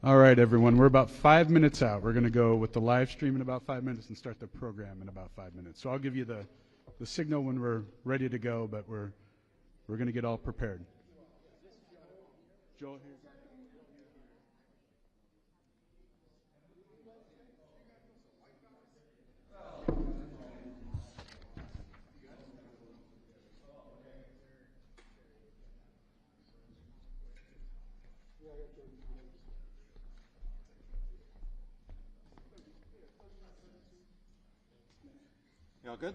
All right, everyone, we're about 5 minutes out. We're going to go with the live stream in about 5 minutes and start the program in about 5 minutes. So I'll give you the signal when we're ready to go, but we're going to get all prepared. Joel here. Y'all good?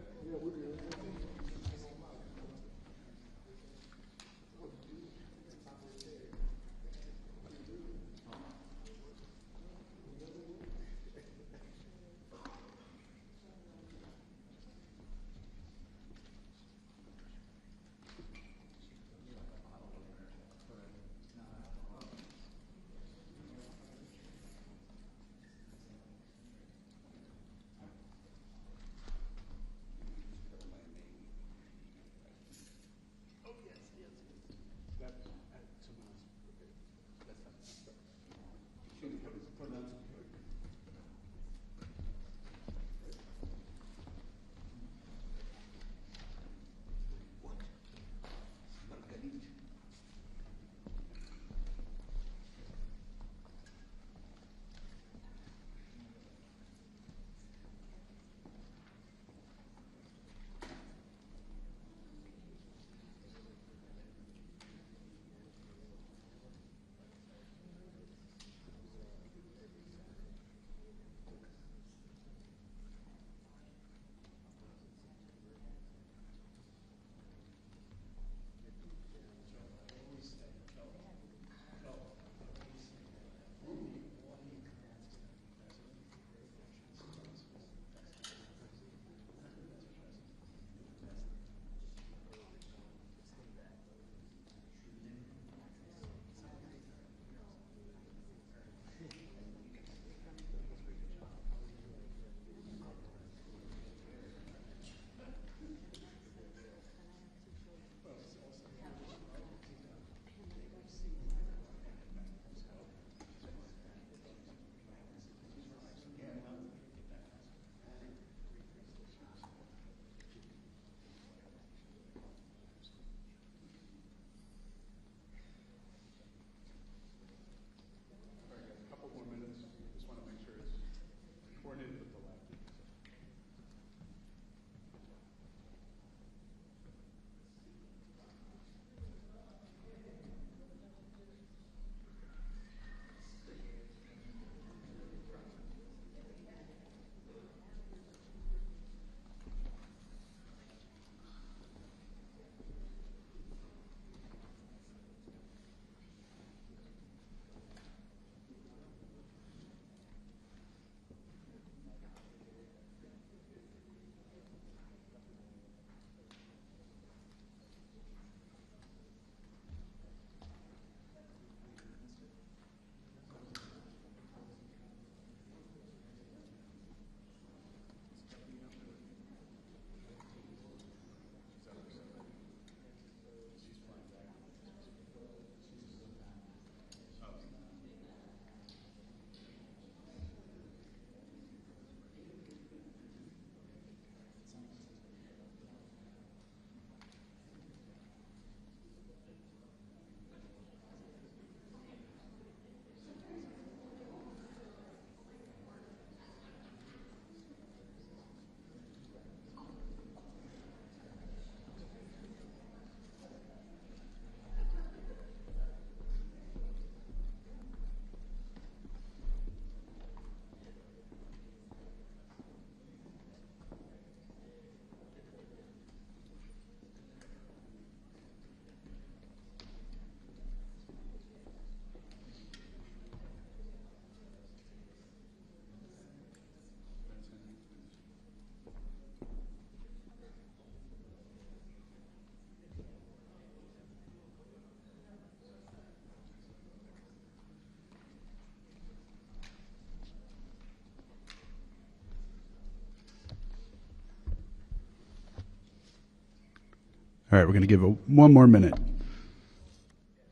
All right, we're going to give one more minute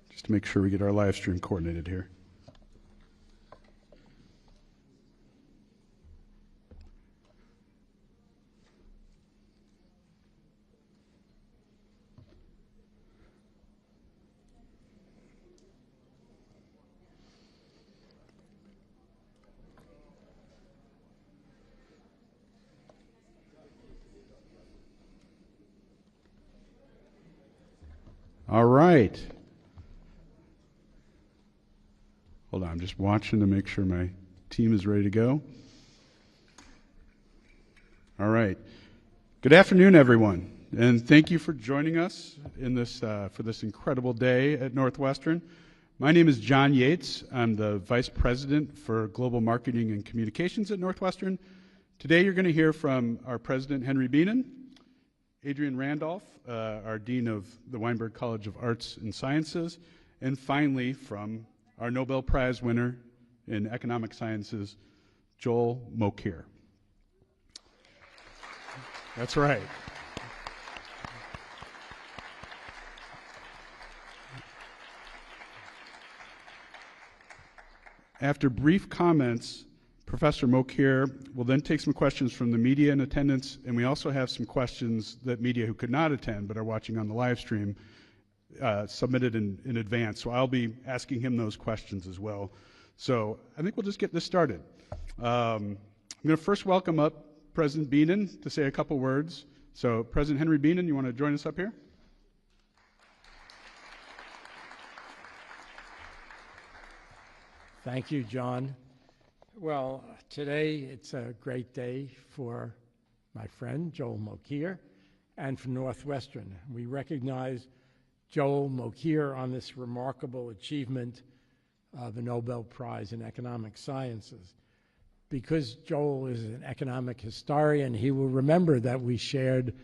just to make sure we get our live stream coordinated here. All right. Hold on, I'm just watching to make sure my team is ready to go. All right. Good afternoon, everyone, and thank you for joining us in this for this incredible day at Northwestern. My name is John Yates. I'm the Vice President for Global Marketing and Communications at Northwestern. Today you're going to hear from our President, Henry Bienen, Adrian Randolph, our Dean of the Weinberg College of Arts and Sciences, and finally from our Nobel Prize winner in Economic Sciences, Joel Mokyr. That's right. After brief comments, Professor Mokyr will then take some questions from the media in attendance, and we also have some questions that media who could not attend but are watching on the live stream submitted in advance. So I'll be asking him those questions as well. So I think we'll just get this started. I'm going to first welcome up President Bienen to say a couple words. So President Henry Bienen, you want to join us up here? Thank you, John. Well, today it's a great day for my friend, Joel Mokyr, and for Northwestern. We recognize Joel Mokyr on this remarkable achievement of the Nobel Prize in Economic Sciences. Because Joel is an economic historian, he will remember that we shared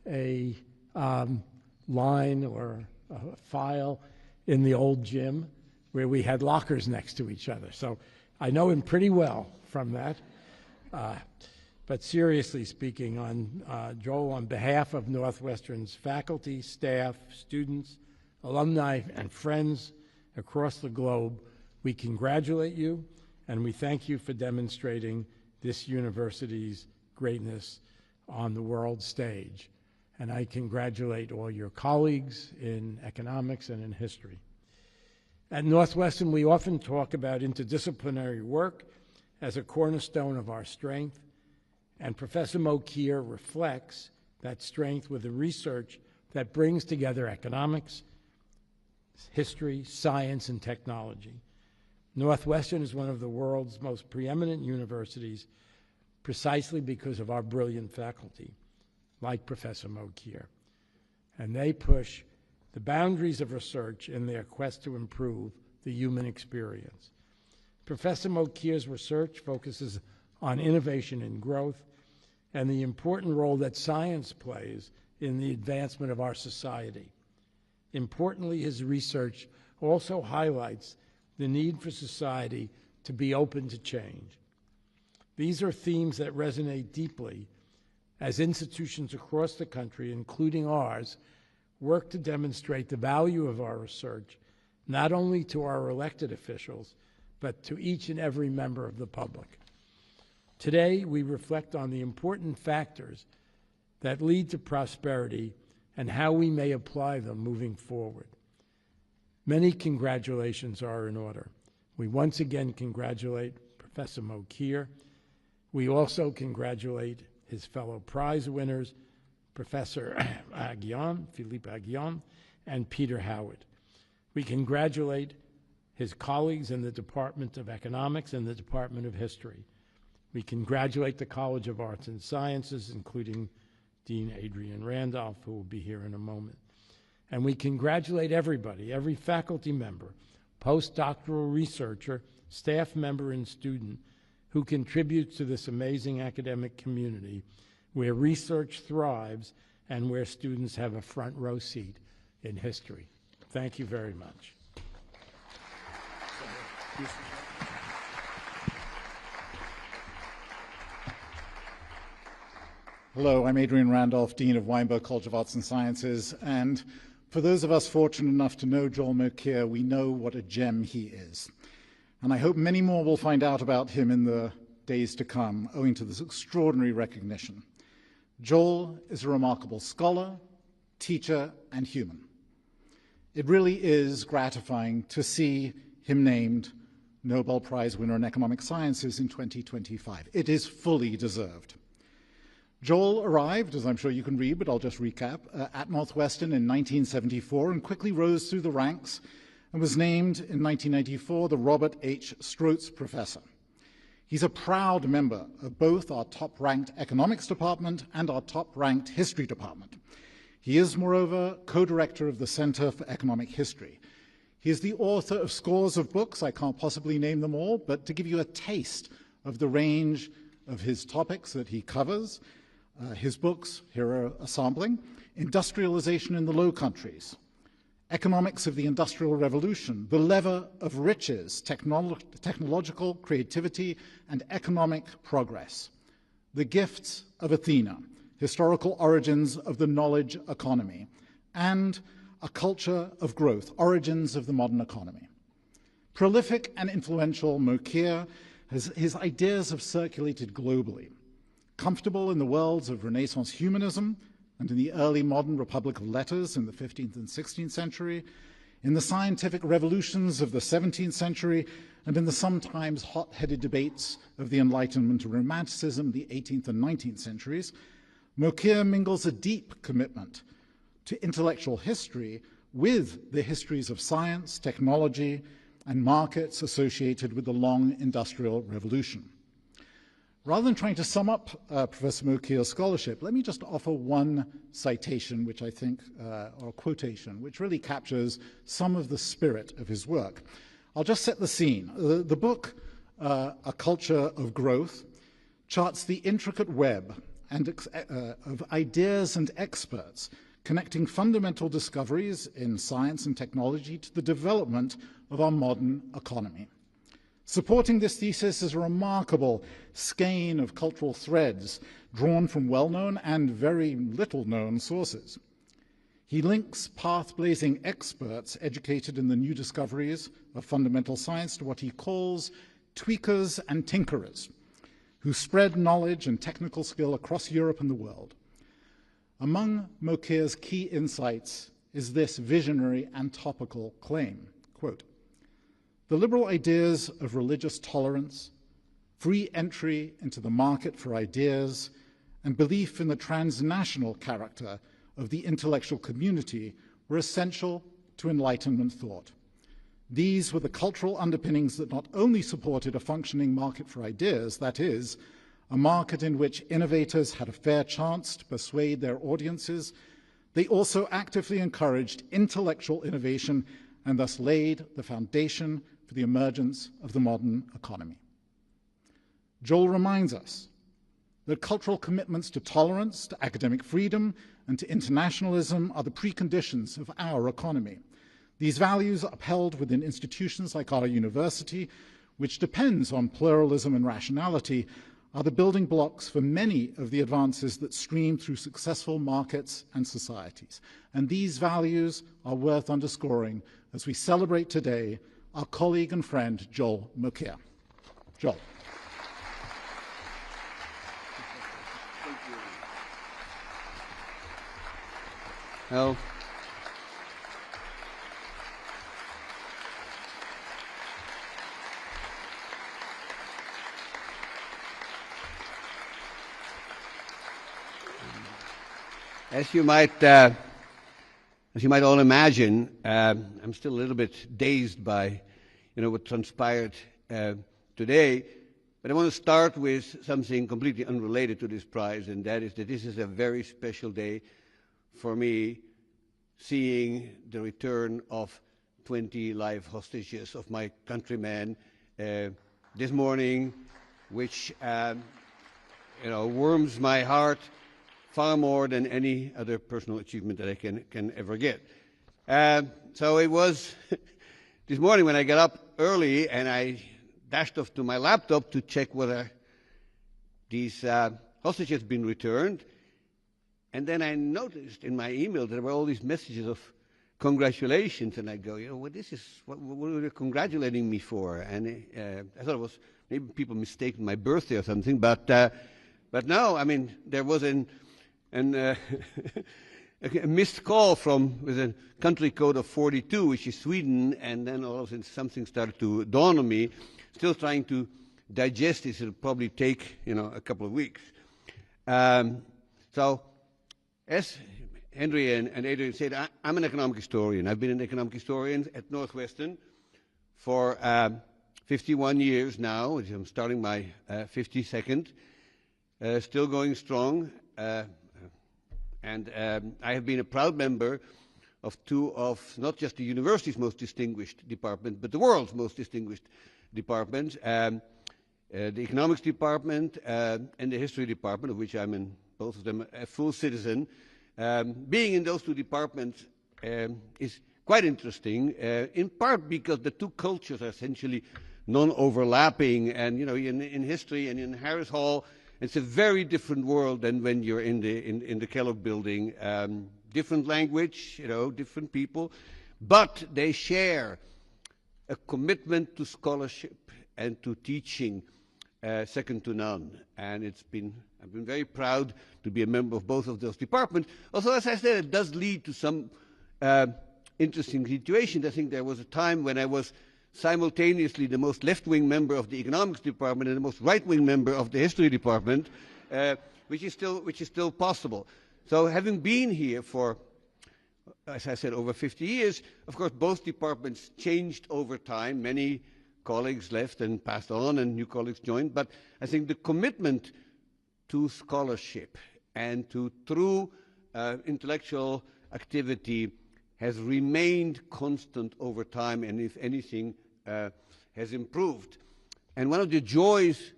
a line or a file in the old gym where we had lockers next to each other. So I know him pretty well from that. But seriously speaking, Joel, on behalf of Northwestern's faculty, staff, students, alumni, and friends across the globe, we congratulate you and we thank you for demonstrating this university's greatness on the world stage. And I congratulate all your colleagues in economics and in history. At Northwestern, we often talk about interdisciplinary work as a cornerstone of our strength, and Professor Mokyr reflects that strength with the research that brings together economics, history, science, and technology. Northwestern is one of the world's most preeminent universities precisely because of our brilliant faculty, like Professor Mokyr. And they push the boundaries of research in their quest to improve the human experience. Professor Mokyr's research focuses on innovation and growth and the important role that science plays in the advancement of our society. Importantly, his research also highlights the need for society to be open to change. These are themes that resonate deeply as institutions across the country, including ours, work to demonstrate the value of our research, not only to our elected officials, but to each and every member of the public. Today, we reflect on the important factors that lead to prosperity and how we may apply them moving forward. Many congratulations are in order. We once again congratulate Professor Mokyr. We also congratulate his fellow prize winners, Professor Philippe Aghion, and Peter Howard. We congratulate his colleagues in the Department of Economics and the Department of History. We congratulate the College of Arts and Sciences, including Dean Adrian Randolph, who will be here in a moment. And we congratulate everybody, every faculty member, postdoctoral researcher, staff member, and student who contributes to this amazing academic community where research thrives and where students have a front row seat in history. Thank you very much. Hello, I'm Adrian Randolph, Dean of Weinberg College of Arts and Sciences, and for those of us fortunate enough to know Joel Mokyr, we know what a gem he is. And I hope many more will find out about him in the days to come, owing to this extraordinary recognition. Joel is a remarkable scholar, teacher, and human. It really is gratifying to see him named Nobel Prize winner in Economic Sciences in 2025. It is fully deserved. Joel arrived, as I'm sure you can read, but I'll just recap, at Northwestern in 1974 and quickly rose through the ranks and was named in 1994 the Robert H. Stroetz Professor. He's a proud member of both our top-ranked economics department and our top-ranked history department. He is, moreover, co-director of the Center for Economic History. He is the author of scores of books. I can't possibly name them all, but to give you a taste of the range of his topics that he covers, his books, here are a sampling: Industrialization in the Low Countries, Economics of the Industrial Revolution, The Lever of Riches, Technological Creativity and Economic Progress, The Gifts of Athena, Historical Origins of the Knowledge Economy, and A Culture of Growth, Origins of the Modern Economy. Prolific and influential, Mokyr, his ideas have circulated globally. Comfortable in the worlds of Renaissance humanism and in the early modern Republic of Letters in the 15th and 16th century, in the scientific revolutions of the 17th century, and in the sometimes hot-headed debates of the Enlightenment and Romanticism, the 18th and 19th centuries, Mokyr mingles a deep commitment to intellectual history with the histories of science, technology, and markets associated with the long industrial revolution. Rather than trying to sum up Professor Mokyr's scholarship, let me just offer one citation, which I think, or quotation, which really captures some of the spirit of his work. I'll just set the scene. The book, A Culture of Growth, charts the intricate web of ideas and experts connecting fundamental discoveries in science and technology to the development of our modern economy. Supporting this thesis is a remarkable skein of cultural threads drawn from well-known and very little-known sources. He links path-blazing experts educated in the new discoveries of fundamental science to what he calls tweakers and tinkerers, who spread knowledge and technical skill across Europe and the world. Among Mokyr's key insights is this visionary and topical claim, quote, "The liberal ideas of religious tolerance, free entry into the market for ideas, and belief in the transnational character of the intellectual community were essential to Enlightenment thought. These were the cultural underpinnings that not only supported a functioning market for ideas, that is, a market in which innovators had a fair chance to persuade their audiences, they also actively encouraged intellectual innovation and thus laid the foundation for the emergence of the modern economy." Joel reminds us that cultural commitments to tolerance, to academic freedom, and to internationalism are the preconditions of our economy. These values are upheld within institutions like our university, which depends on pluralism and rationality, are the building blocks for many of the advances that stream through successful markets and societies. And these values are worth underscoring as we celebrate today our colleague and friend, Joel Mokyr. Joel. Well, as you might all imagine, I'm still a little bit dazed by, what transpired today. But I want to start with something completely unrelated to this prize, and that is that this is a very special day for me, seeing the return of 20 live hostages of my countrymen this morning, which warms my heart far more than any other personal achievement that I can ever get. So it was this morning when I got up early and I dashed off to my laptop to check whether these hostages had been returned. And then I noticed in my email there were all these messages of congratulations, and I go, what are they congratulating me for? And I thought it was maybe people mistaken my birthday or something, but no, I mean there was a missed call with a country code of 42, which is Sweden, and then all of a sudden something started to dawn on me. Still trying to digest this. It'll probably take a couple of weeks. So, as Henry and Adrian said, I'm an economic historian. I've been an economic historian at Northwestern for 51 years now. I'm starting my 52nd, still going strong. And I have been a proud member of two of not just the university's most distinguished department, but the world's most distinguished departments, the economics department and the history department, of which I'm in both of them a full citizen. Being in those two departments is quite interesting, in part because the two cultures are essentially non-overlapping, and you know, in history and in Harris Hall, it's a very different world than when you're in the Kellogg building. Different language, you know, different people, but they share a commitment to scholarship and to teaching second to none. And I've been very proud to be a member of both of those departments. Also, as I said, it does lead to some interesting situations. I think there was a time when I was simultaneously the most left-wing member of the economics department and the most right-wing member of the history department, which is still possible. So having been here for, as I said, over 50 years, of course, both departments changed over time. Many colleagues left and passed on, and new colleagues joined. But I think the commitment to scholarship and to true intellectual activity has remained constant over time, and if anything, has improved. And one of the joys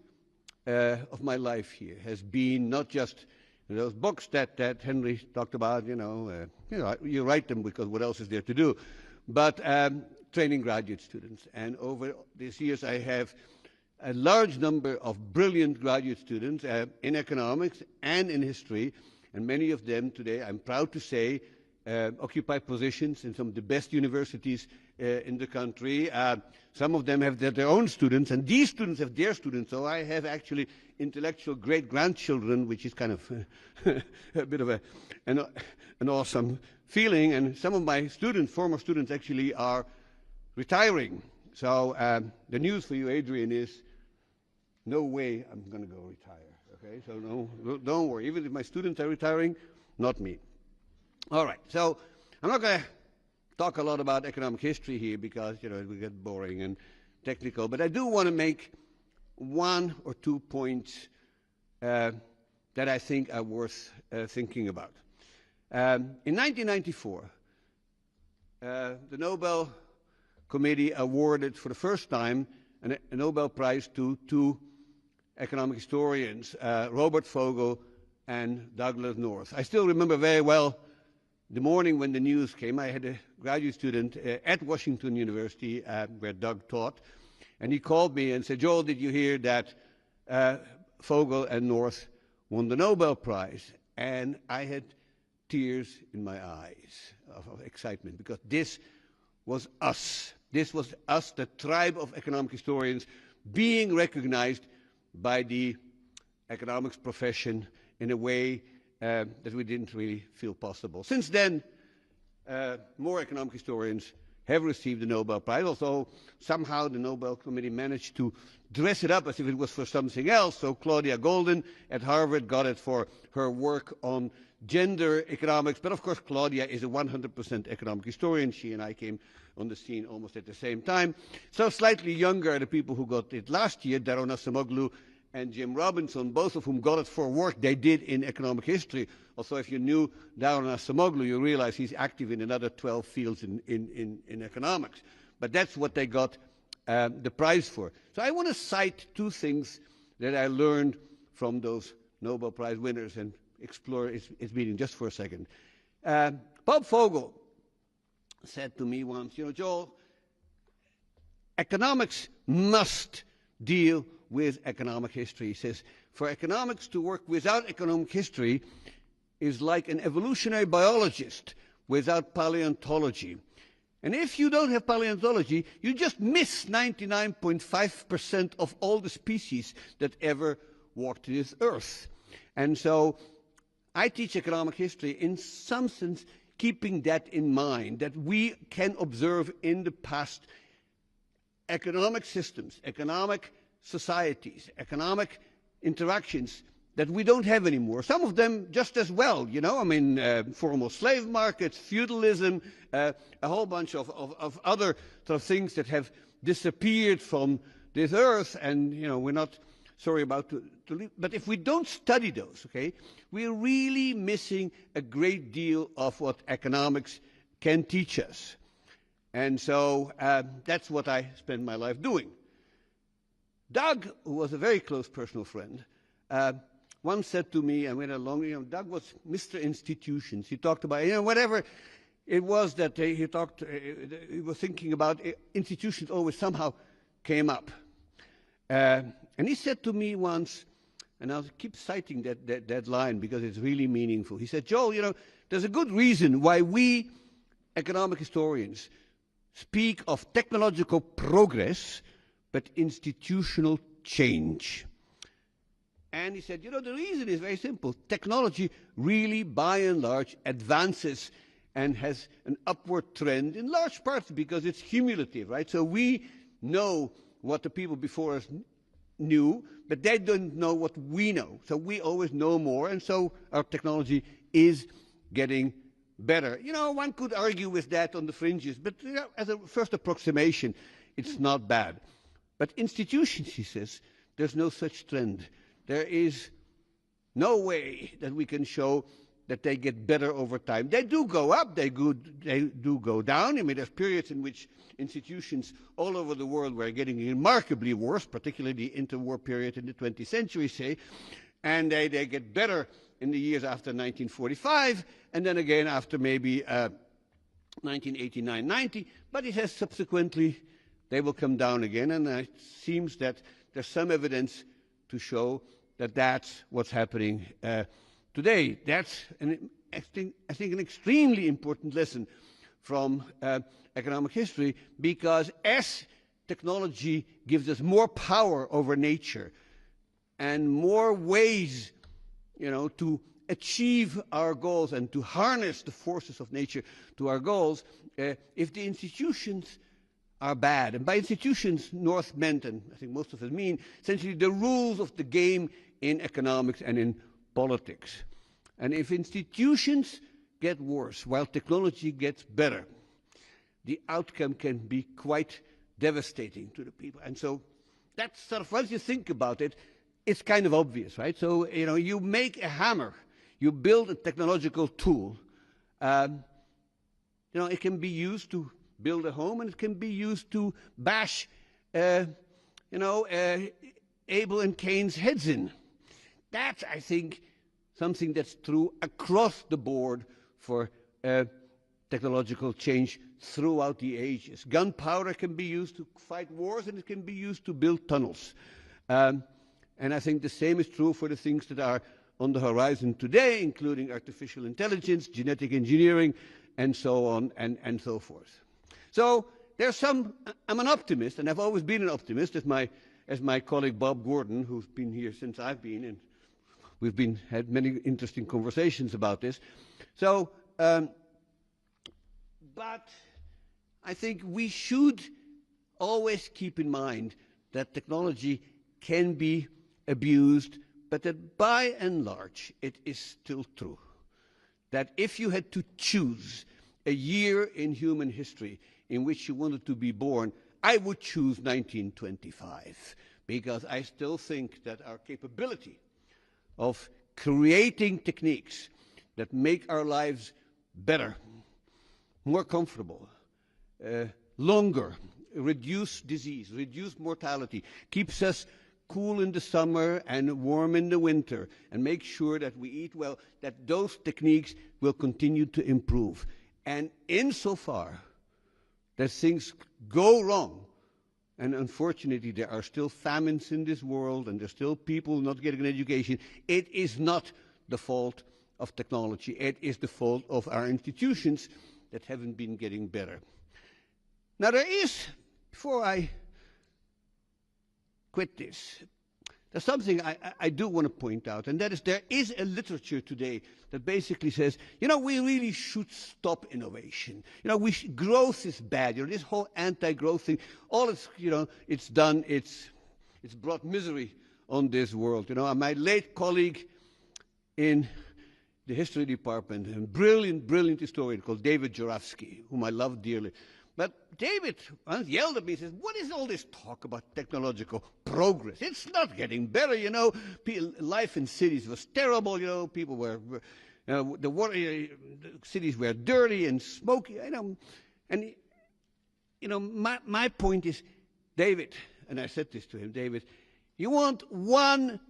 of my life here has been not just those books that Henry talked about, you write them because what else is there to do, but training graduate students. And over these years, I have a large number of brilliant graduate students in economics and in history, and many of them today, I'm proud to say, occupy positions in some of the best universities in the country. Some of them have their own students, and these students have their students. So I have actually intellectual great-grandchildren, which is kind of a bit of an awesome feeling. And some of my students, former students, actually are retiring. So the news for you, Adrian, is no way I'm going to go retire. Okay, so no, don't worry. Even if my students are retiring, not me. All right, so I'm not going to talk a lot about economic history here because, it will get boring and technical, but I do want to make 1 or 2 points that I think are worth thinking about. In 1994, the Nobel Committee awarded for the first time a Nobel Prize to two economic historians, Robert Fogel and Douglas North. I still remember very well the morning when the news came. I had a graduate student at Washington University where Doug taught, and he called me and said, "Joel, did you hear that Fogel and North won the Nobel Prize?" And I had tears in my eyes of excitement, because this was us. This was us, the tribe of economic historians, being recognized by the economics profession in a way that we didn't really feel possible. Since then, more economic historians have received the Nobel Prize, although somehow the Nobel Committee managed to dress it up as if it was for something else. So Claudia Golden at Harvard got it for her work on gender economics, but of course Claudia is a 100% economic historian. She and I came on the scene almost at the same time. So slightly younger are the people who got it last year, Daron Acemoglu and Jim Robinson, both of whom got it for work they did in economic history. Also, if you knew Daron Acemoglu, you realize he's active in another 12 fields in economics. But that's what they got the prize for. So I want to cite two things that I learned from those Nobel Prize winners and explore its meaning just for a second. Bob Fogel said to me once, Joel, economics must deal with economic history. He says, for economics to work without economic history is like an evolutionary biologist without paleontology. And if you don't have paleontology, you just miss 99.5% of all the species that ever walked this earth. And so I teach economic history in some sense keeping that in mind, that we can observe in the past economic systems, economic societies, economic interactions that we don't have anymore. Some of them just as well, you know. I mean, formal slave markets, feudalism, a whole bunch of other sort of things that have disappeared from this earth, and, you know, we're not sorry about to leave. But if we don't study those, okay, we're really missing a great deal of what economics can teach us. And so that's what I spend my life doing. Doug, who was a very close personal friend, once said to me, and went along, you know, Doug was Mr. Institutions. He talked about, you know, whatever it was that he was thinking about, institutions always somehow came up. And he said to me once, and I'll keep citing that line because it's really meaningful. He said, Joel, you know, there's a good reason why we economic historians speak of technological progress, but institutional change. And he said, you know, the reason is very simple. Technology really, by and large, advances and has an upward trend in large parts because it's cumulative, right? So we know what the people before us knew, but they don't know what we know. So we always know more, and so our technology is getting better. You know, one could argue with that on the fringes, but you know, as a first approximation, it's not bad. But institutions, he says, there's no such trend. There is no way that we can show that they get better over time. They do go up, they do go down. I mean, there's periods in which institutions all over the world were getting remarkably worse, particularly the interwar period in the 20th century, say, and they get better in the years after 1945, and then again after maybe 1989-90, but it has subsequently, they will come down again, and it seems that there's some evidence to show that that's what's happening today. That's, I think, an extremely important lesson from economic history, because as technology gives us more power over nature and more ways, you know, to achieve our goals and to harness the forces of nature to our goals, if the institutions are bad, and by institutions North meant, and I think most of us mean, essentially the rules of the game in economics and in politics. And if institutions get worse while technology gets better, the outcome can be quite devastating to the people. And so that's sort of, once you think about it, it's kind of obvious, right? So, you know, you make a hammer, you build a technological tool. You know, it can be used to build a home, and it can be used to bash, you know, Abel and Cain's heads in. That's, I think, something that's true across the board for technological change throughout the ages. Gunpowder can be used to fight wars, and it can be used to build tunnels. And I think the same is true for the things that are on the horizon today, including artificial intelligence, genetic engineering, and so on and so forth. So there's some, I'm an optimist, and I've always been an optimist, as my colleague Bob Gordon, who's been here since I've been, and we've had many interesting conversations about this. So, but I think we should always keep in mind that technology can be abused, but that by and large it is still true that if you had to choose a year in human history in which you wanted to be born, I would choose 1925, because I still think that our capability of creating techniques that make our lives better, more comfortable, longer, reduce disease, reduce mortality, keeps us cool in the summer and warm in the winter, and make sure that we eat well, that those techniques will continue to improve. And insofar that things go wrong, and unfortunately there are still famines in this world, and there's still people not getting an education, it is not the fault of technology. It is the fault of our institutions that haven't been getting better. Now there is, before I quit this, there's something I do want to point out, and that is there is a literature today that basically says, you know, we really should stop innovation. You know, growth is bad. You know, this whole anti-growth thing, all it's, you know, it's done, it's brought misery on this world. You know, my late colleague in the history department, a brilliant, brilliant historian called David Joravsky, whom I love dearly. But David once yelled at me and says, what is all this talk about technological progress? It's not getting better, you know. Life in cities was terrible, you know. People were, the cities were dirty and smoky, you know. And, you know, my point is, David, and I said this to him, David, you want one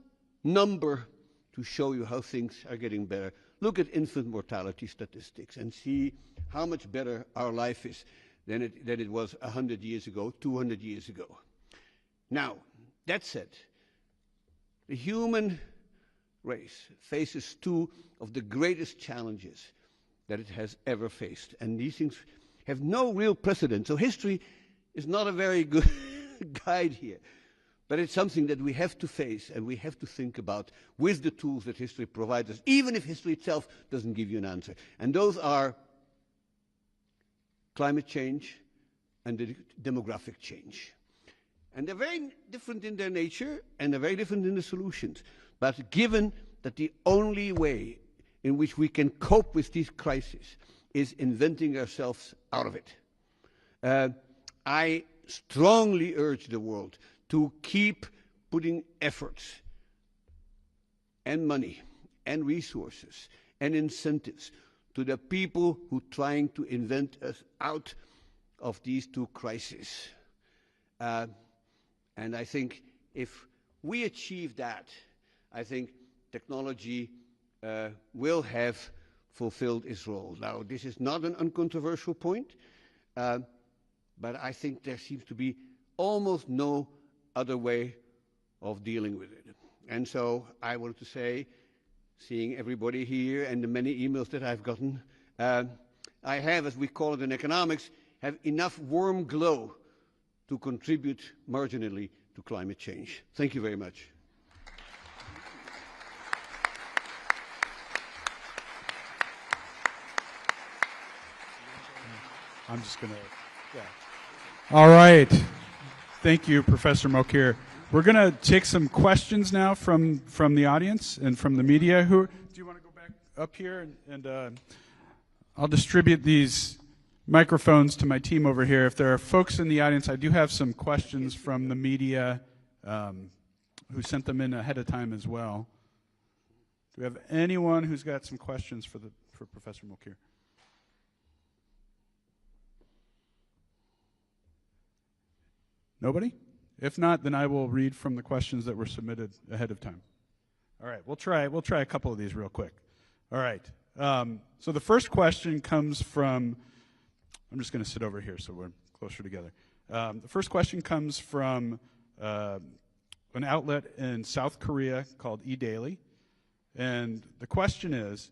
number to show you how things are getting better. Look at infant mortality statistics and see how much better our life is than it was 100 years ago, 200 years ago. Now, that said, the human race faces two of the greatest challenges that it has ever faced. And these things have no real precedent. So history is not a very good guide here. But it's something that we have to face and we have to think about with the tools that history provides us, even if history itself doesn't give you an answer. And those are climate change and the demographic change. And they're very different in their nature and they're very different in the solutions. But given that the only way in which we can cope with these crises is inventing ourselves out of it, I strongly urge the world to keep putting efforts and money and resources and incentives to the people who are trying to invent us out of these two crises. And I think if we achieve that, I think technology will have fulfilled its role. Now, this is not an uncontroversial point, but I think there seems to be almost no other way of dealing with it. And so I wanted to say, seeing everybody here and the many emails that I've gotten, I have, as we call it in economics, have enough warm glow to contribute marginally to climate change. Thank you very much. I'm just going to, yeah. All right. Thank you, Professor Mokyr. We're going to take some questions now from the audience and from the media. Do you want to go back up here? And I'll distribute these microphones to my team over here. If there are folks in the audience, I do have some questions from the media who sent them in ahead of time as well. Do we have anyone who's got some questions for Professor Mokyr? Nobody? If not, then I will read from the questions that were submitted ahead of time. All right, we'll try a couple of these real quick. All right. So the first question comes from, I'm just going to sit over here so we're closer together. The first question comes from an outlet in South Korea called eDaily. And the question is,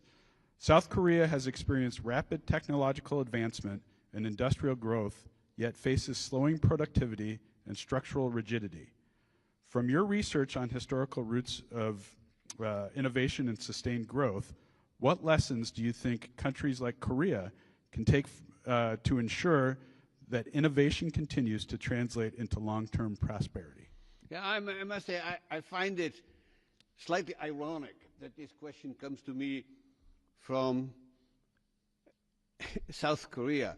South Korea has experienced rapid technological advancement and industrial growth, yet faces slowing productivity and structural rigidity. From your research on historical roots of innovation and sustained growth, what lessons do you think countries like Korea can take to ensure that innovation continues to translate into long-term prosperity? Yeah, I must say, I find it slightly ironic that this question comes to me from South Korea,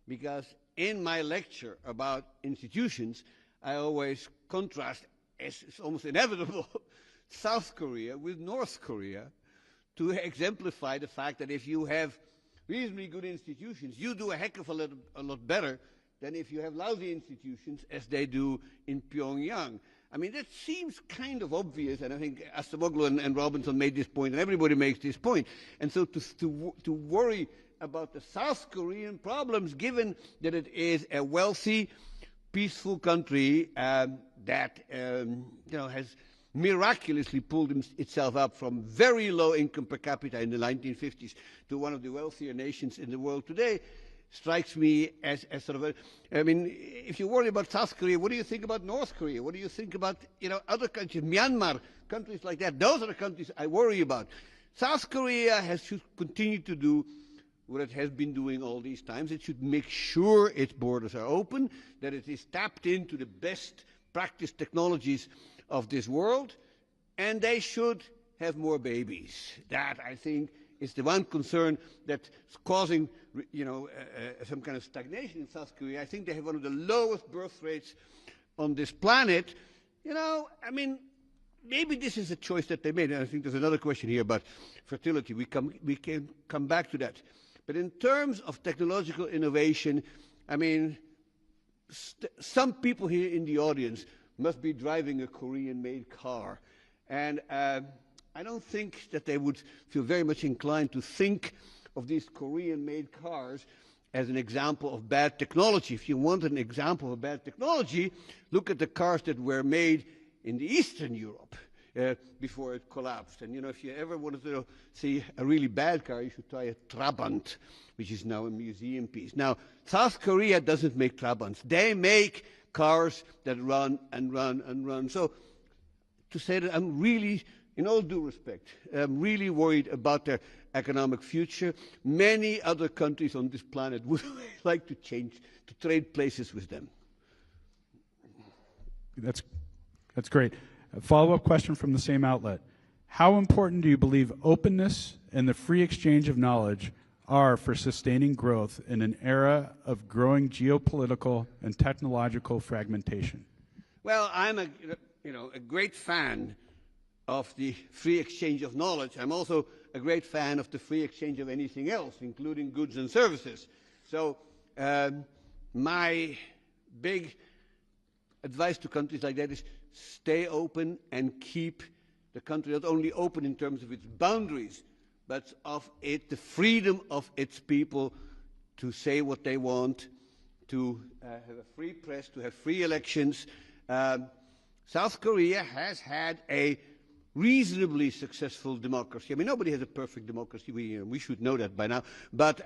because in my lecture about institutions, I always contrast, as it's almost inevitable, South Korea with North Korea to exemplify the fact that if you have reasonably good institutions, you do a heck of a lot better than if you have lousy institutions, as they do in Pyongyang. I mean, that seems kind of obvious, and I think Acemoglu and Robinson made this point, and everybody makes this point. And so to worry about the South Korean problems, given that it is a wealthy, peaceful country that has miraculously pulled itself up from very low income per capita in the 1950s to one of the wealthier nations in the world today, strikes me as sort of I mean, if you worry about South Korea, what do you think about North Korea? What do you think about, other countries, Myanmar, countries like that? Those are the countries I worry about. South Korea should continue to do what it has been doing all these times. It should make sure its borders are open, that it is tapped into the best practice technologies of this world, and they should have more babies. That, I think, is the one concern that's causing, some kind of stagnation in South Korea. I think they have one of the lowest birth rates on this planet. Maybe this is a choice that they made. And I think there's another question here about fertility. We can come back to that. But in terms of technological innovation, some people here in the audience must be driving a Korean-made car. And I don't think that they would feel very much inclined to think of these Korean-made cars as an example of bad technology. If you want an example of bad technology, look at the cars that were made in the Eastern Europe before it collapsed. And if you ever wanted to see a really bad car, you should try a Trabant, which is now a museum piece. Now, South Korea doesn't make Trabants. They make cars that run and run and run. So to say that I'm really, in all due respect, I'm really worried about their economic future. Many other countries on this planet would like to trade places with them. That's great. A follow-up question from the same outlet. How important do you believe openness and the free exchange of knowledge are for sustaining growth in an era of growing geopolitical and technological fragmentation? Well, I'm a great fan of the free exchange of knowledge. I'm also a great fan of the free exchange of anything else, including goods and services. So my big advice to countries like that is stay open and keep the country not only open in terms of its boundaries, but of the freedom of its people to say what they want, to have a free press, to have free elections. South Korea has had a reasonably successful democracy. Nobody has a perfect democracy. We should know that by now. But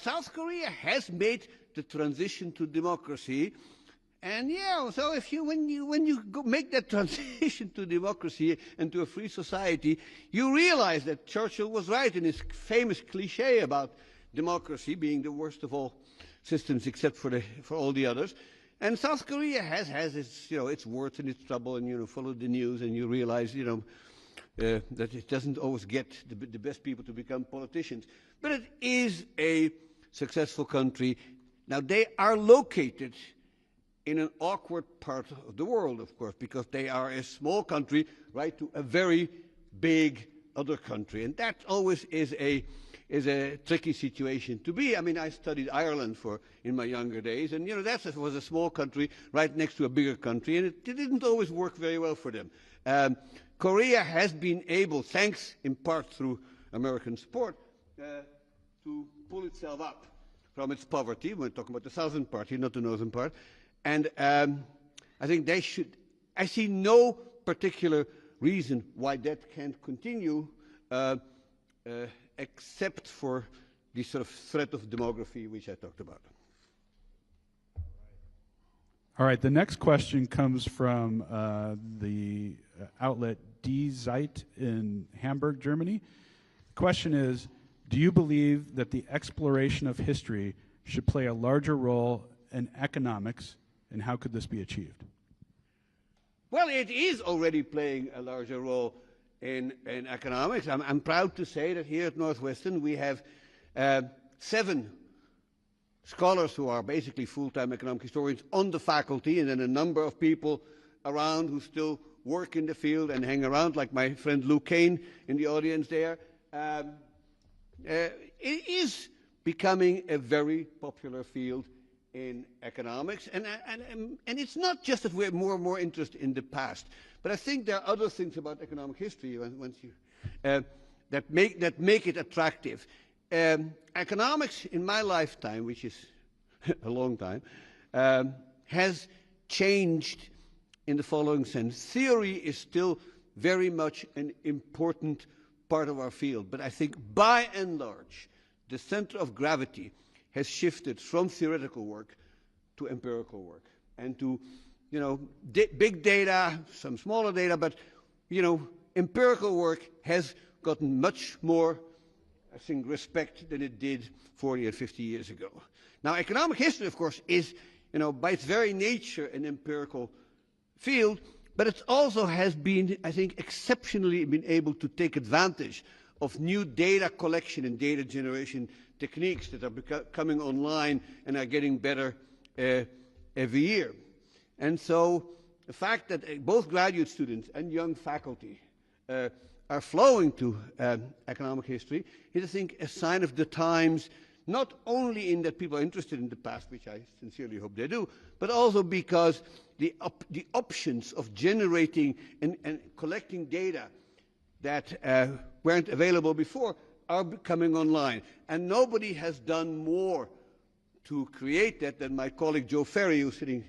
South Korea has made the transition to democracy. And so when you make that transition to democracy and to a free society, you realize that Churchill was right in his famous cliche about democracy being the worst of all systems except for all the others. And South Korea has its warts and its trouble, and follow the news, and you realize that it doesn't always get the best people to become politicians. But it is a successful country. Now they are located in an awkward part of the world, of course, because they are a small country right to a very big other country, and that always is a tricky situation to be. I studied Ireland in my younger days, and that was a small country right next to a bigger country, and it didn't always work very well for them. Korea has been able, thanks in part through American support, to pull itself up from its poverty. We're talking about the southern part here, not the northern part. And I think they should. I see no particular reason why that can't continue, except for the sort of threat of demography, which I talked about. All right, the next question comes from the outlet Die Zeit in Hamburg, Germany. The question is, do you believe that the exploration of history should play a larger role in economics, and how could this be achieved? Well, it is already playing a larger role in economics. I'm proud to say that here at Northwestern we have 7 scholars who are basically full-time economic historians on the faculty, and then a number of people around who still work in the field and hang around, like my friend Lou Kane in the audience there. It is becoming a very popular field in economics, and it's not just that we have more and more interest in the past, but I think there are other things about economic history that make it attractive. Economics in my lifetime, which is a long time, has changed in the following sense. Theory is still very much an important part of our field, but I think by and large the center of gravity has shifted from theoretical work to empirical work, and to big data, some smaller data, but empirical work has gotten much more, I think, respect than it did 40 or 50 years ago. Now, economic history, of course, is by its very nature an empirical field, but it also has been, I think, exceptionally been able to take advantage of new data collection and data generation techniques that are coming online and are getting better every year. And so the fact that both graduate students and young faculty are flowing to economic history is, I think, a sign of the times, not only in that people are interested in the past, which I sincerely hope they do, but also because the options of generating and collecting data that weren't available before are coming online. And nobody has done more to create that than my colleague Joe Ferry, who's sitting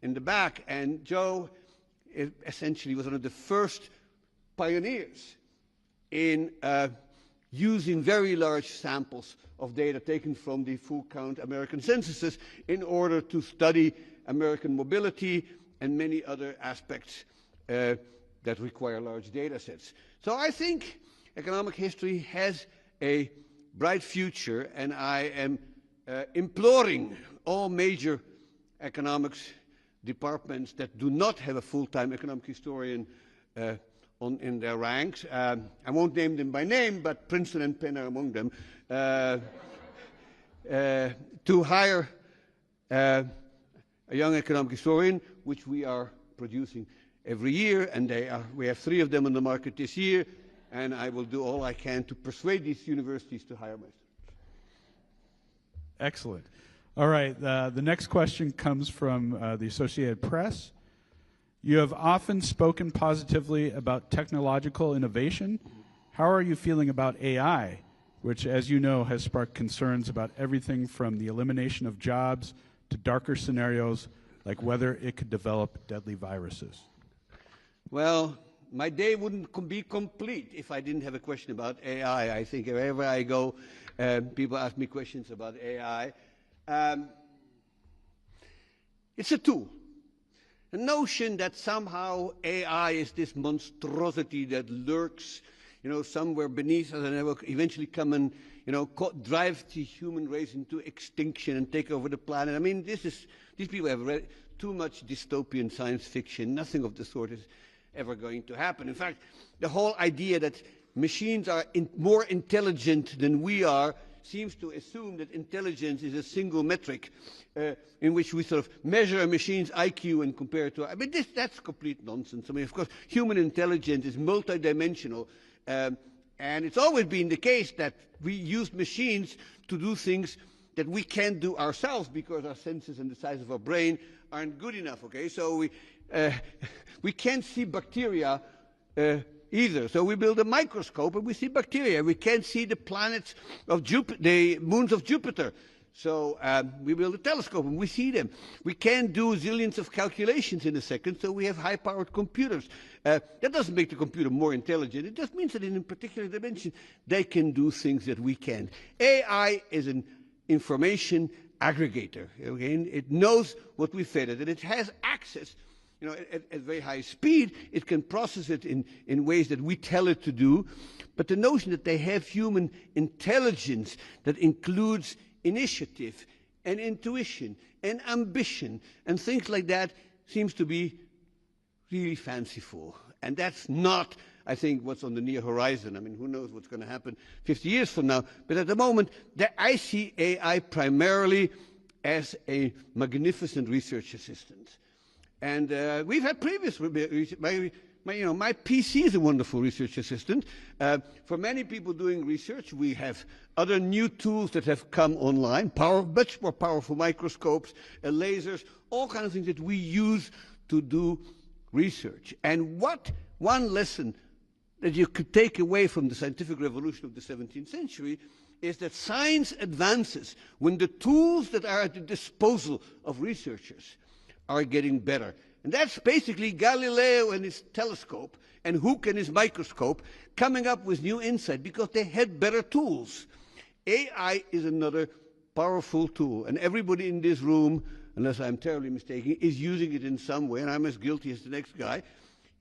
in the back. And Joe essentially was one of the first pioneers in using very large samples of data taken from the full count American censuses in order to study American mobility and many other aspects that require large data sets. So I think economic history has a bright future, and I am imploring all major economics departments that do not have a full-time economic historian in their ranks. I won't name them by name, but Princeton and Penn are among them, to hire a young economic historian, which we are producing every year, and we have 3 of them on the market this year, and I will do all I can to persuade these universities to hire my students. Excellent. All right, the next question comes from the Associated Press. You have often spoken positively about technological innovation. How are you feeling about AI, which, as you know, has sparked concerns about everything from the elimination of jobs to darker scenarios like whether it could develop deadly viruses? Well, my day wouldn't be complete if I didn't have a question about AI. I think wherever I go, people ask me questions about AI. It's a tool. The notion that somehow AI is this monstrosity that lurks, somewhere beneath us and will eventually come and, drive the human race into extinction and take over the planet. I mean, these people have read too much dystopian science fiction. Nothing of the sort is ever going to happen. In fact, the whole idea that machines are more intelligent than we are seems to assume that intelligence is a single metric in which we sort of measure a machine's IQ and compare it to. I mean, that's complete nonsense. I mean, of course, human intelligence is multidimensional, and it's always been the case that we use machines to do things that we can't do ourselves because our senses and the size of our brain aren't good enough. Okay, so we can't see bacteria either. So we build a microscope and we see bacteria. We can't see the planets of Jupiter, the moons of Jupiter. So we build a telescope and we see them. We can't do zillions of calculations in a second, so we have high-powered computers. That doesn't make the computer more intelligent. It just means that in a particular dimension, they can do things that we can't. AI is an information aggregator. Okay? It knows what we fed it, and it has access. At very high speed, it can process it in ways that we tell it to do. But the notion that they have human intelligence that includes initiative and intuition and ambition and things like that seems to be really fanciful. And that's not, I think, what's on the near horizon. I mean, who knows what's going to happen 50 years from now. But at the moment, I see AI primarily as a magnificent research assistant. And we've had previous research. My PC is a wonderful research assistant. For many people doing research, we have other new tools that have come online, much more powerful microscopes, lasers, all kinds of things that we use to do research. And one lesson that you could take away from the scientific revolution of the 17th century is that science advances when the tools that are at the disposal of researchers are getting better. And that's basically Galileo and his telescope and Hooke and his microscope coming up with new insight because they had better tools. AI is another powerful tool, and everybody in this room, unless I'm terribly mistaken, is using it in some way, and I'm as guilty as the next guy.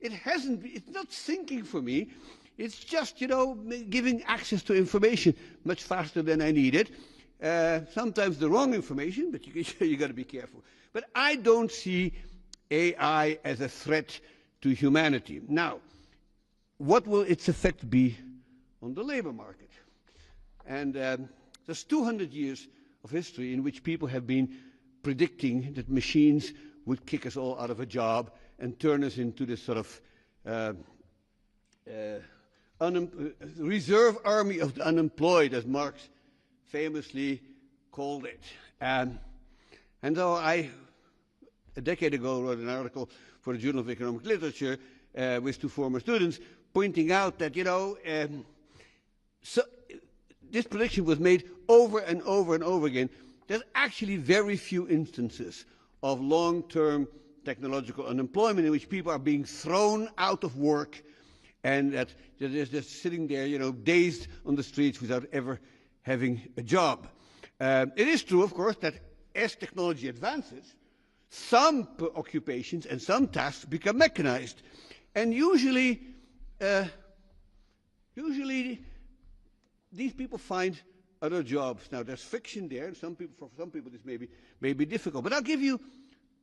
It's not thinking for me. It's just, giving access to information much faster than I need it. Sometimes the wrong information, but you got to be careful. But I don't see AI as a threat to humanity. Now, what will its effect be on the labor market? And there's 200 years of history in which people have been predicting that machines would kick us all out of a job and turn us into this sort of reserve army of the unemployed, as Marx famously called it. And so I, a decade ago, wrote an article for the Journal of Economic Literature with two former students, pointing out that, so this prediction was made over and over and over again. There's actually very few instances of long-term technological unemployment in which people are being thrown out of work and that they're just sitting there, dazed on the streets without ever having a job. It is true, of course, that as technology advances, some occupations and some tasks become mechanized. And usually these people find other jobs. Now, there's friction there, and for some people this may be difficult. But I'll give you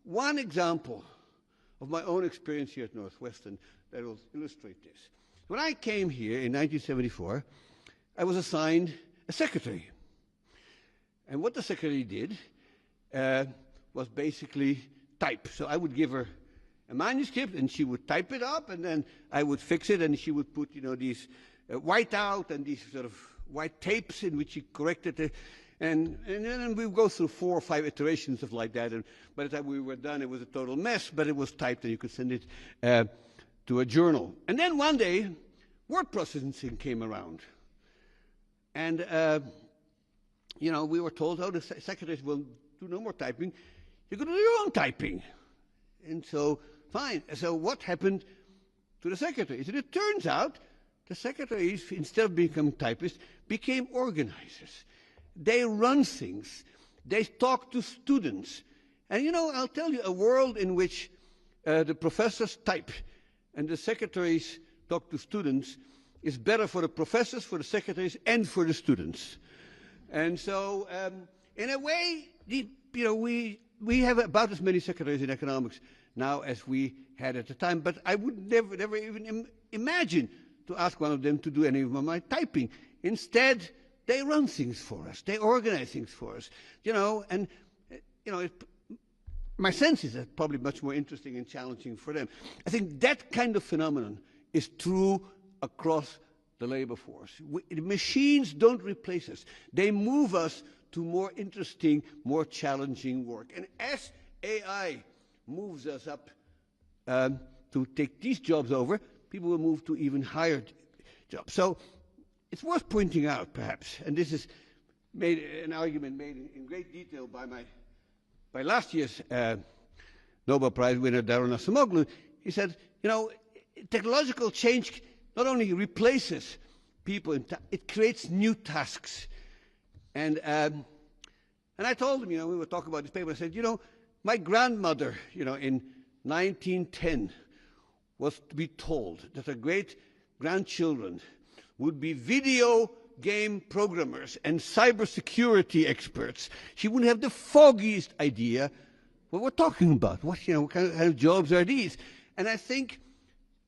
one example of my own experience here at Northwestern that will illustrate this. When I came here in 1974, I was assigned a secretary. And what the secretary did was basically type. So I would give her a manuscript, and she would type it up, and then I would fix it, and she would put, these white out and these sort of white tapes in which she corrected it. And then we would go through 4 or 5 iterations of like that. And by the time we were done, it was a total mess, but it was typed, and you could send it to a journal. And then one day, word processing came around. And, we were told, the secretaries will do no more typing. You're going to do your own typing. And so, fine. So what happened to the secretaries? And it turns out the secretaries, instead of becoming typists, became organizers. They run things. They talk to students. And, I'll tell you, a world in which the professors type and the secretaries talk to students is better for the professors, for the secretaries, and for the students. And so, in a way, we have about as many secretaries in economics now as we had at the time, but I would never even imagine to ask one of them to do any of my typing. Instead, they run things for us. They organize things for us. My sense is that probably much more interesting and challenging for them. I think that kind of phenomenon is true across the labor force. Machines don't replace us. They move us to more interesting, more challenging work. And as AI moves us up to take these jobs over, people will move to even higher jobs. So it's worth pointing out, perhaps, and this is an argument made in great detail by last year's Nobel Prize winner, Darren Acemoglu. He said, technological change not only replaces people, it creates new tasks. And I told him, we were talking about this paper, I said, my grandmother, in 1910 was to be told that her great-grandchildren would be video game programmers and cybersecurity experts. She wouldn't have the foggiest idea what we're talking about. What kind of jobs are these? And I think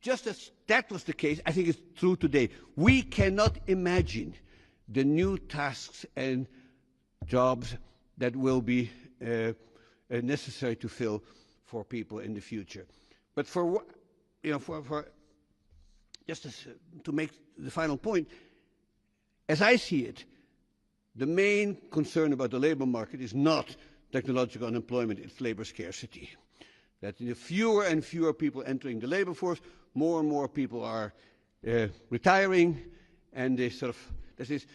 just as that was the case, I think it's true today. We cannot imagine the new tasks and jobs that will be necessary to fill for people in the future. But for just to make the final point, as I see it, the main concern about the labor market is not technological unemployment, it's labor scarcity. That fewer and fewer people entering the labor force, more and more people are retiring, and there's this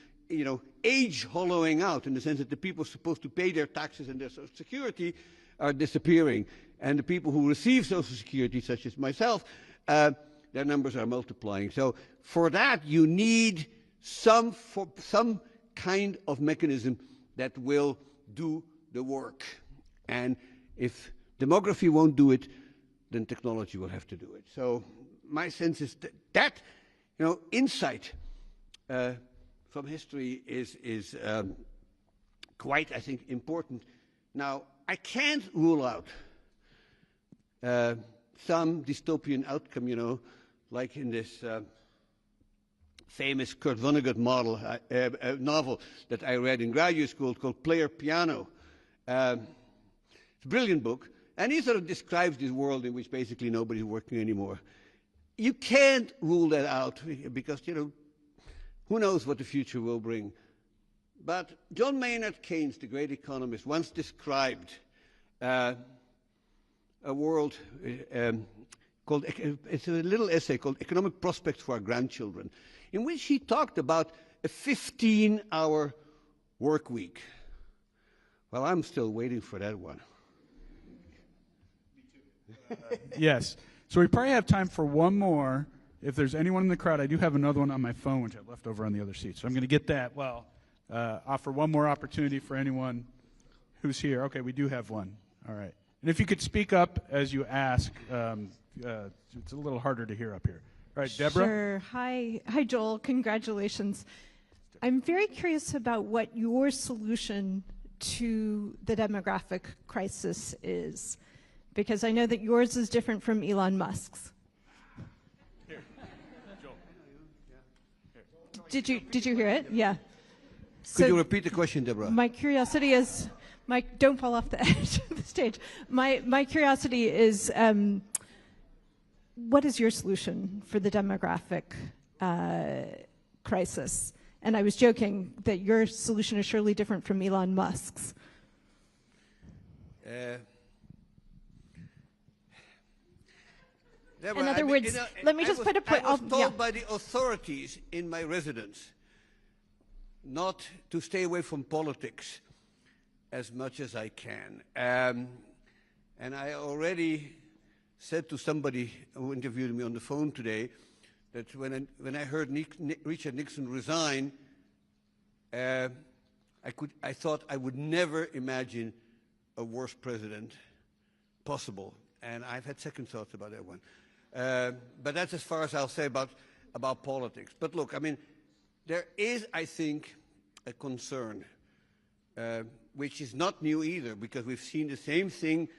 age hollowing out in the sense that the people supposed to pay their taxes and their Social Security are disappearing. And the people who receive Social Security, such as myself, their numbers are multiplying. So for that, you need some kind of mechanism that will do the work. And if demography won't do it, then technology will have to do it. So my sense is that insight from history is quite, I think, important. Now, I can't rule out some dystopian outcome, you know, like in this famous Kurt Vonnegut novel that I read in graduate school called Player Piano. It's a brilliant book, and he sort of describes this world in which basically nobody's working anymore. You can't rule that out because, you know, who knows what the future will bring. But John Maynard Keynes, the great economist, once described a world called, it's a little essay called Economic Prospects for Our Grandchildren, in which he talked about a 15-hour work week. Well, I'm still waiting for that one. Yes. So we probably have time for one more. If there's anyone in the crowd, I do have another one on my phone, which I left over on the other seat. So I'm going to get that. Well, offer one more opportunity for anyone who's here. Okay, we do have one. All right. And if you could speak up as you ask, it's a little harder to hear up here. All right, Deborah? Sure. Hi, Joel. Congratulations. I'm very curious about what your solution to the demographic crisis is, because I know that yours is different from Elon Musk's. Here, Joel. Did you hear it? Yeah. Could you repeat the question, Deborah? My curiosity is, don't fall off the edge of the stage. My curiosity is, what is your solution for the demographic crisis? And I was joking that your solution is surely different from Elon Musk's. Deborah, In other words, let me just put a point. I was told by the authorities in my residence not to stay away from politics as much as I can. And I already said to somebody who interviewed me on the phone today that when I heard Richard Nixon resign, I thought I would never imagine a worse president possible. And I've had second thoughts about that one. But that's as far as I'll say about politics. But look, I mean, there is, I think, a concern, which is not new either, because we've seen the same thing,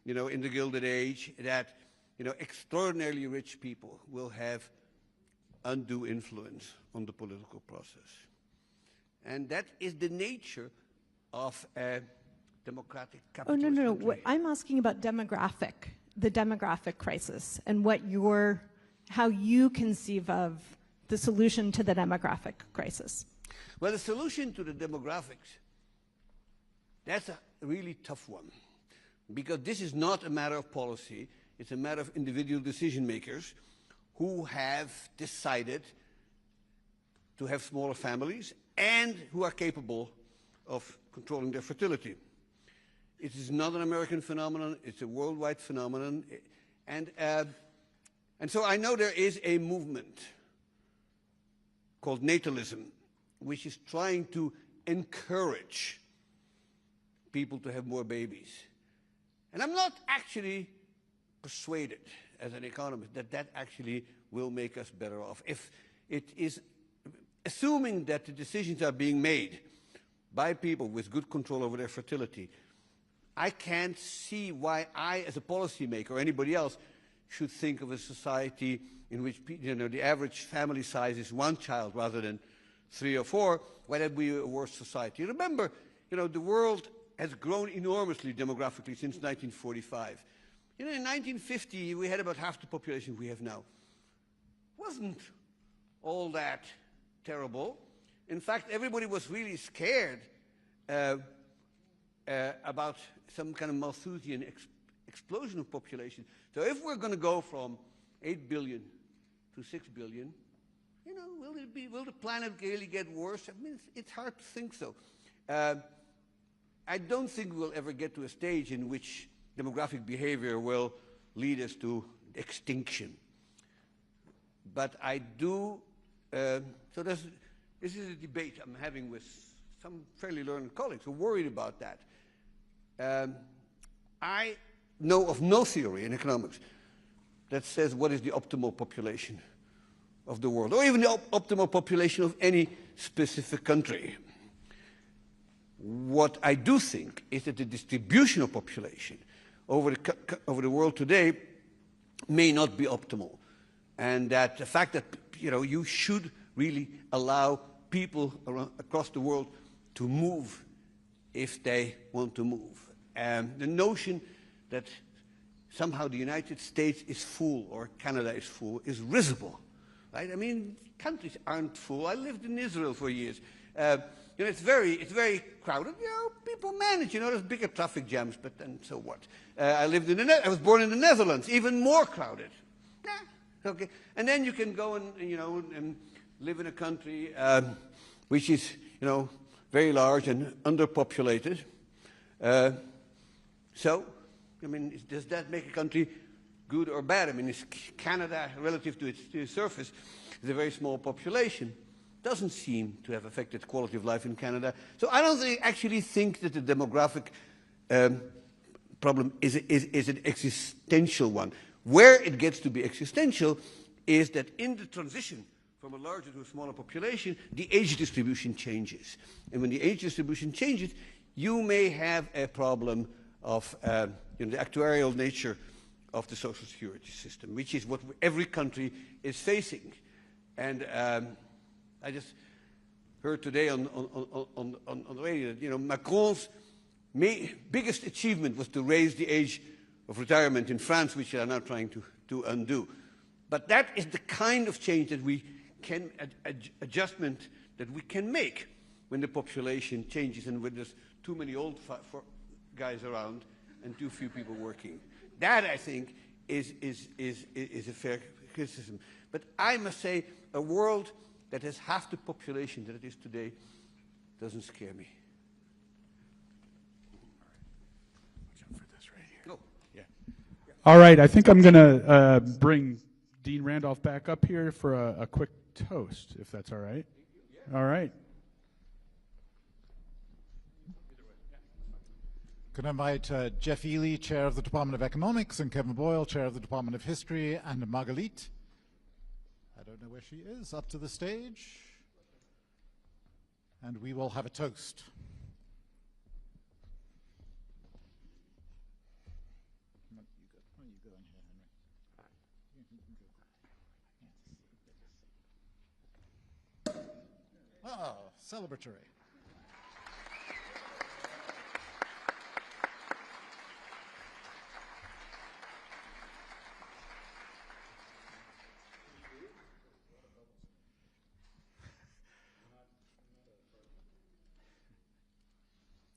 you know, in the Gilded Age, that, you know, extraordinarily rich people will have undue influence on the political process. And that is the nature of a democratic capitalist country. Oh, no. I'm asking about the demographic crisis, and how you conceive of the solution to the demographic crisis. Well, the solution to the demographics, that's a really tough one, because this is not a matter of policy. It's a matter of individual decision makers who have decided to have smaller families and who are capable of controlling their fertility. It is not an American phenomenon. It's a worldwide phenomenon. And so I know there is a movement called natalism, which is trying to encourage people to have more babies. And I'm not actually persuaded, as an economist, that that actually will make us better off. If it is, assuming that the decisions are being made by people with good control over their fertility, I can't see why I, as a policymaker, or anybody else, should think of a society in which, you know, the average family size is one child rather than 3 or 4, why that would be a worse society. Remember, you know, the world has grown enormously demographically since 1945. You know, in 1950, we had about half the population we have now. Wasn't all that terrible. In fact, everybody was really scared about some kind of Malthusian explosion of population. So if we're going to go from 8 billion to 6 billion, you know, will the planet really get worse? I mean, it's hard to think so. I don't think we'll ever get to a stage in which demographic behavior will lead us to extinction. But I do, so this is a debate I'm having with some fairly learned colleagues who are worried about that. I know of no theory in economics that says what is the optimal population of the world, or even the optimal population of any specific country. What I do think is that the distribution of population over the world today may not be optimal. And that the fact that, you should really allow people across the world to move if they want to move. The notion that somehow the United States is full or Canada is full is risible, right? I mean, countries aren't full. I lived in Israel for years. It's very crowded. People manage. There's bigger traffic jams, but then so what? I was born in the Netherlands, even more crowded. Okay, and then you can go and live in a country which is very large and underpopulated. So, does that make a country good or bad? Is Canada, relative to its surface, is a very small population. Doesn't seem to have affected quality of life in Canada. So I don't actually think that the demographic problem is an existential one. Where it gets to be existential is that in the transition from a larger to a smaller population, the age distribution changes. And when the age distribution changes, you may have a problem of the actuarial nature of the social security system, which is what every country is facing. And I just heard today on the radio that Macron's biggest achievement was to raise the age of retirement in France, which they are now trying to undo. But that is the kind of change that we can adjustment that we can make when the population changes and when there's too many old guys around and too few people working. That, I think, is a fair criticism. But I must say, a world that has half the population that it is today doesn't scare me. Watch out for this right here. Oh, yeah. All right, I think I'm going to bring Dean Randolph back up here for a quick toast, if that's all right. All right. Could I invite Jeff Ely, Chair of the Department of Economics, and Kevin Boyle, Chair of the Department of History, and Margalit, I don't know where she is, up to the stage. And we will have a toast. Oh, celebratory.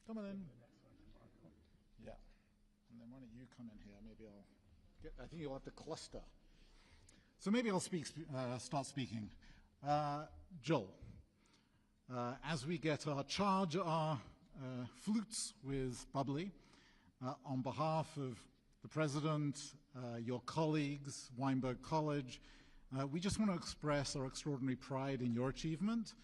Come on in. Yeah. And then why don't you come in here? Maybe I'll get, I think you'll have to cluster. So maybe I'll start speaking. Joel, as we charge our flutes with bubbly, on behalf of the President, your colleagues, Weinberg College, we just want to express our extraordinary pride in your achievement.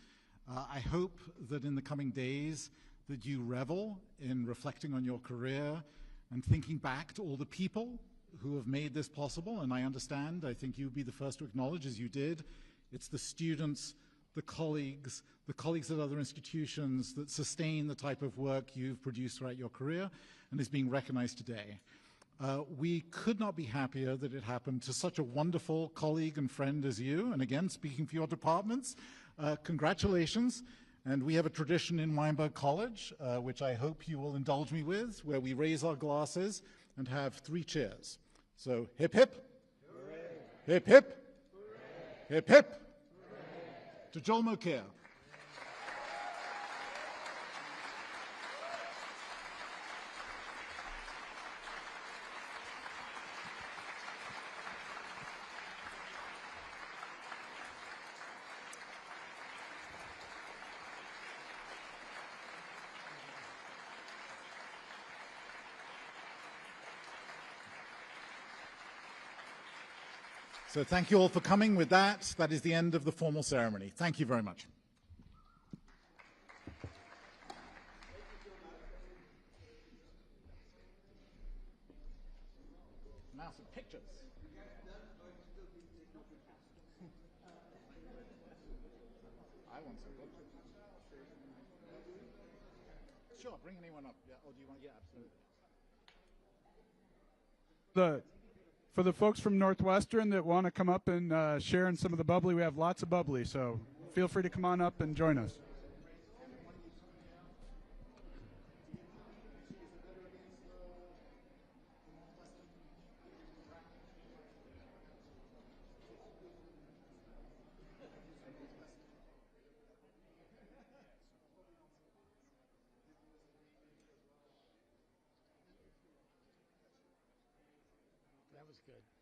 I hope that in the coming days that you revel in reflecting on your career and thinking back to all the people who have made this possible. And I understand, I think you'd be the first to acknowledge, as you did, it's the students, the colleagues at other institutions that sustain the type of work you've produced throughout your career and is being recognized today. We could not be happier that it happened to such a wonderful colleague and friend as you. And again, speaking for your departments, congratulations. And we have a tradition in Weinberg College, which I hope you will indulge me with, where we raise our glasses and have 3 cheers. So hip hip, hooray. Hip hip, hooray. Hip hip, hooray. To Joel Mokyr. So thank you all for coming. With that, that is the end of the formal ceremony. Thank you very much. Now some pictures. I want some pictures. Sure, bring anyone up. Yeah. Oh, do you want? Yeah, absolutely. For the folks from Northwestern that want to come up and share in some of the bubbly, we have lots of bubbly, so feel free to come on up and join us. That was good.